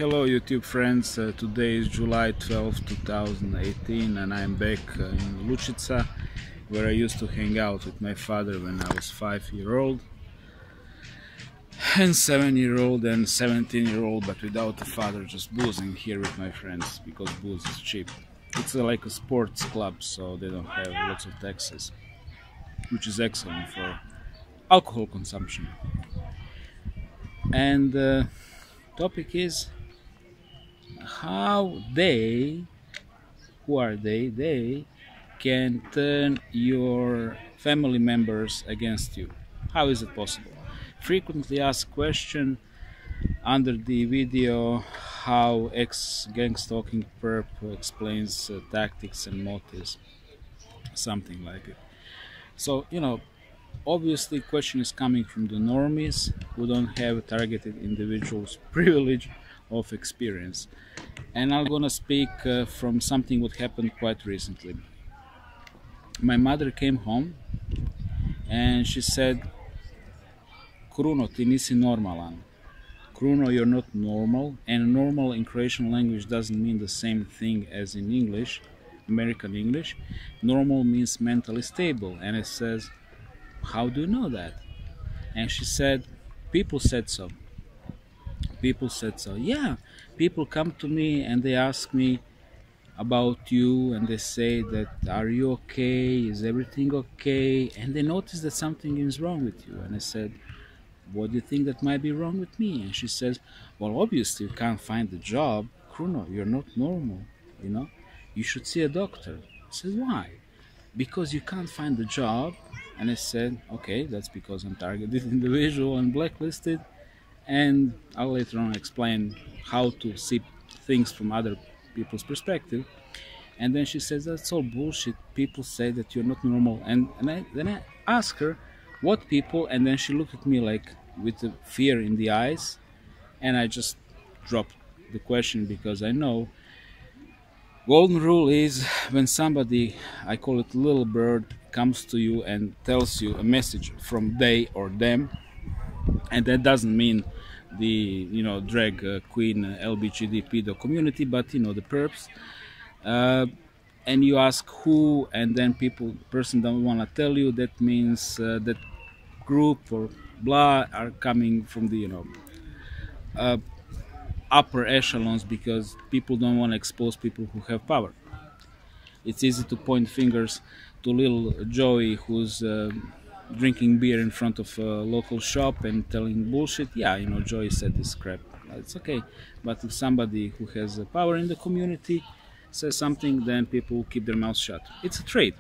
Hello YouTube friends, today is July 12, 2018 and I'm back in Lucica, where I used to hang out with my father when I was 5-year-old and 7-year-old and 17-year-old, but without a father, just boozing here with my friends because booze is cheap. It's like a sports club, so they don't have lots of taxes, which is excellent for alcohol consumption. And the topic is how who are they can turn your family members against you. How is it possible? Frequently asked question under the video how ex-gang stalking perp explains tactics and motives, something like it. So, obviously question is coming from the normies who don't have targeted individuals privilege of experience. And I'm gonna speak from something what happened quite recently. My mother came home and she said, Kruno, ti nisi normalan. Kruno, you're not normal, and normal in Croatian language doesn't mean the same thing as in English, American English. Normal means mentally stable. And it says, how do you know that? And she said, people said so. People said so. Yeah, people come to me and they ask me about you and they say that, are you okay? Is everything okay? And they notice that something is wrong with you. And I said, what do you think that might be wrong with me? And she says, well, obviously you can't find a job. Kruno, you're not normal, you should see a doctor. I said, why? Because you can't find a job. And I said, okay, that's because I'm targeted individual and blacklisted, and I'll later on explain how to see things from other people's perspective. And then she says, that's all bullshit, people say that you're not normal. And then I ask her, what people? And then she looked at me like with the fear in the eyes, and I just dropped the question because I know golden rule is when somebody, I call it little bird, comes to you and tells you a message from they or them, and that doesn't mean the drag queen LBGD pedo community, but the perps, and you ask who, and then person don't want to tell you, that means that group or blah are coming from the upper echelons, because people don't want to expose people who have power. It's easy to point fingers to little Joey who's drinking beer in front of a local shop and telling bullshit. Yeah, Joey said this crap. It's okay. But if somebody who has power in the community says something, then people keep their mouths shut. It's a trade.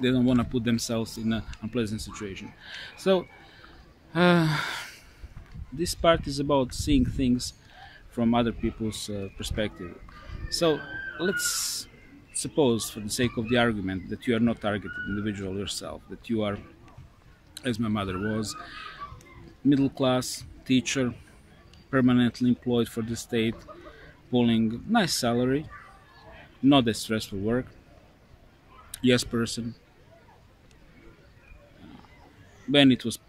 They don't want to put themselves in an unpleasant situation. So this part is about seeing things from other people's perspective. So let's suppose, for the sake of the argument, that you are not targeted individual yourself, that you are, as my mother was, middle class teacher, permanently employed for the state, pulling nice salary, not that stressful work, yes person. When it was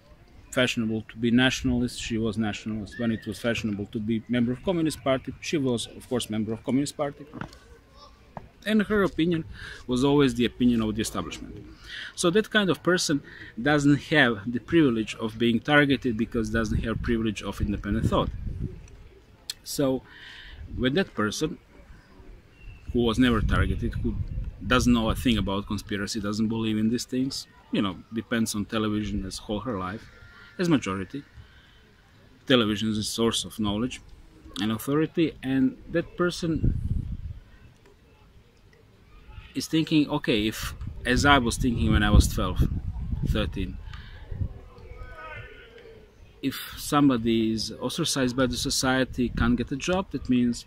fashionable to be nationalist, she was nationalist. When it was fashionable to be member of Communist Party, she was, of course, member of Communist Party. And her opinion was always the opinion of the establishment. So that kind of person doesn't have the privilege of being targeted, because doesn't have privilege of independent thought. So when that person, who was never targeted, who doesn't know a thing about conspiracy, doesn't believe in these things, depends on television as whole her life, as majority. Television is a source of knowledge and authority, and that person is thinking, okay, if, as I was thinking when I was 12, 13, if somebody is ostracized by the society, can't get a job, that means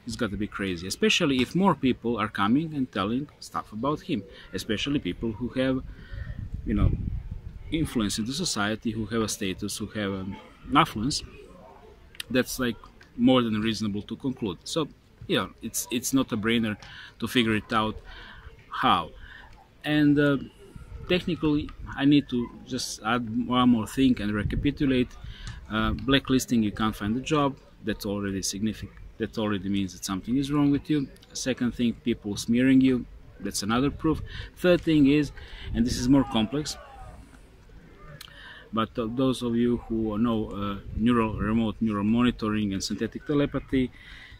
he's got to be crazy. Especially if more people are coming and telling stuff about him, especially people who have influence in the society, who have a status, who have an affluence. That's like more than reasonable to conclude. So it's not a brainer to figure it out how. And technically I need to just add one more thing and recapitulate. Blacklisting, you can't find a job. That's already significant. That already means that something is wrong with you. Second thing, people smearing you. That's another proof. Third thing is, and this is more complex, but those of you who know remote neural monitoring and synthetic telepathy,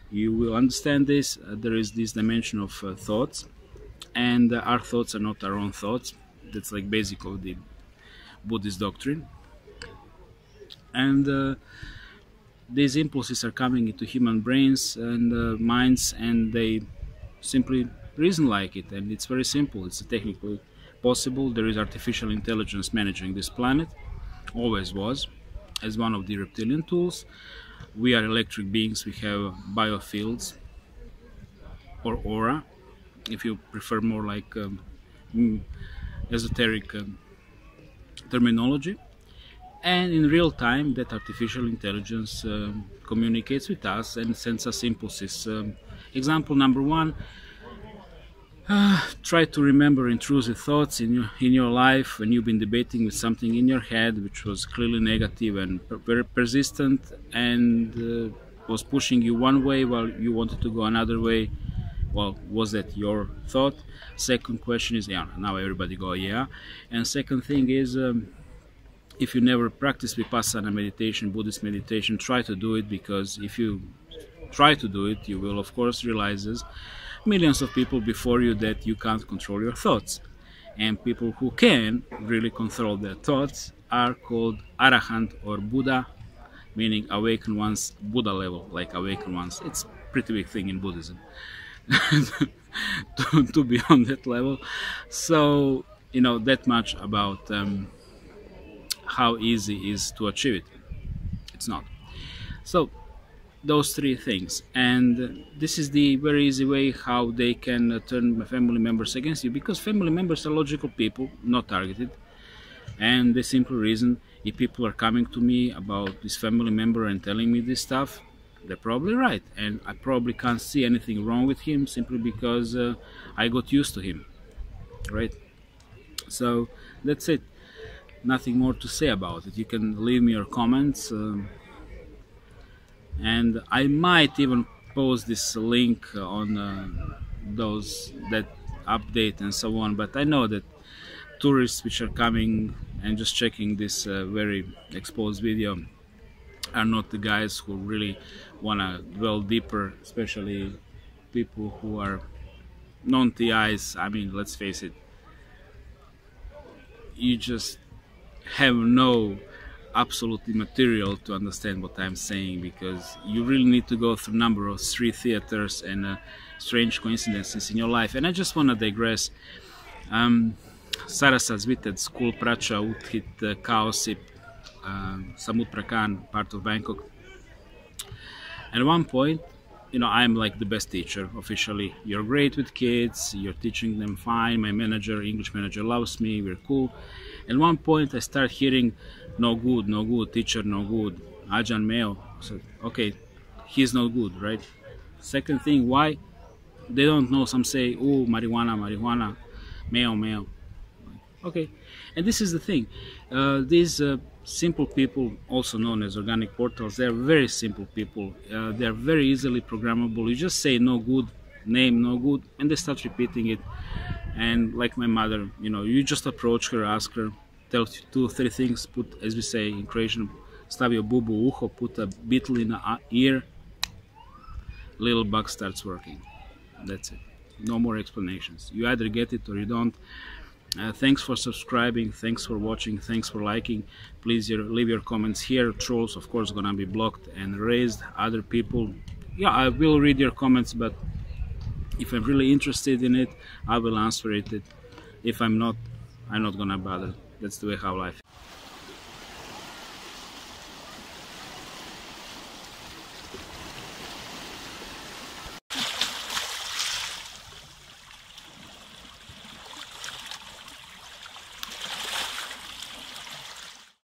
you will understand this. There is this dimension of thoughts, and our thoughts are not our own thoughts. That's like basic of the Buddhist doctrine. And these impulses are coming into human brains and minds, and they simply reason like it. And it's very simple. It's technically possible. There is artificial intelligence managing this planet. Always was, as one of the reptilian tools. We are electric beings. We have biofields, or aura, if you prefer more like esoteric terminology. And in real time, that artificial intelligence communicates with us and sends us impulses. Example number one, try to remember intrusive thoughts in your life when you've been debating with something in your head which was clearly negative and very persistent, and was pushing you one way while you wanted to go another way. Well, was that your thought? Second question is, yeah, now everybody go, yeah. And second thing is, if you never practice Vipassana meditation, Buddhist meditation, try to do it, because if you try to do it, you will of course realize as millions of people before you that you can't control your thoughts. And people who can really control their thoughts are called Arahant or Buddha, meaning awakened ones, Buddha level, like awakened ones. It's a pretty big thing in Buddhism to be on that level. So, you know, that much about how easy it is to achieve it. It's not. So those three things, and this is the very easy way how they can turn family members against you, because family members are logical people, not targeted. And the simple reason, if people are coming to me about this family member and telling me this stuff, they're probably right, and I probably can't see anything wrong with him simply because I got used to him, right? So that's it. Nothing more to say about it. You can leave me your comments, and I might even post this link on that update and so on. But I know that tourists which are coming and just checking this very exposed video are not the guys who really want to dwell deeper, especially people who are non-TIs. I mean, let's face it, you just have no absolutely material to understand what I'm saying, because you really need to go through a number of street theaters and strange coincidences in your life. And I just want to digress. Сара са звитед school pracha uthit kaosip Samut Prakan, part of Bangkok. And at one point, you know, I'm like the best teacher officially. You're great with kids, you're teaching them fine, my manager, English manager, loves me, we're cool. At one point I start hearing no good, teacher no good, Ajahn Meo. So okay, he's no good, right? Second thing, why? They don't know. Some say, oh, marijuana, Meo. Okay, and this is the thing. These simple people, also known as organic portals, they're very simple people. They're very easily programmable. You just say no good, name no good, and they start repeating it. And like my mother, you know, you just approach her, ask her, tell 2 or 3 things, put, as we say in Croatian, stavio bubu uho, put a beetle in the ear, little bug starts working. That's it. No more explanations. You either get it or you don't. Thanks for subscribing, thanks for watching, thanks for liking. Please leave your comments here. Trolls, of course, gonna be blocked and raised. Other people, yeah, I will read your comments, but if I'm really interested in it, I will answer it. If I'm not, I'm not gonna bother. That's the way how life is.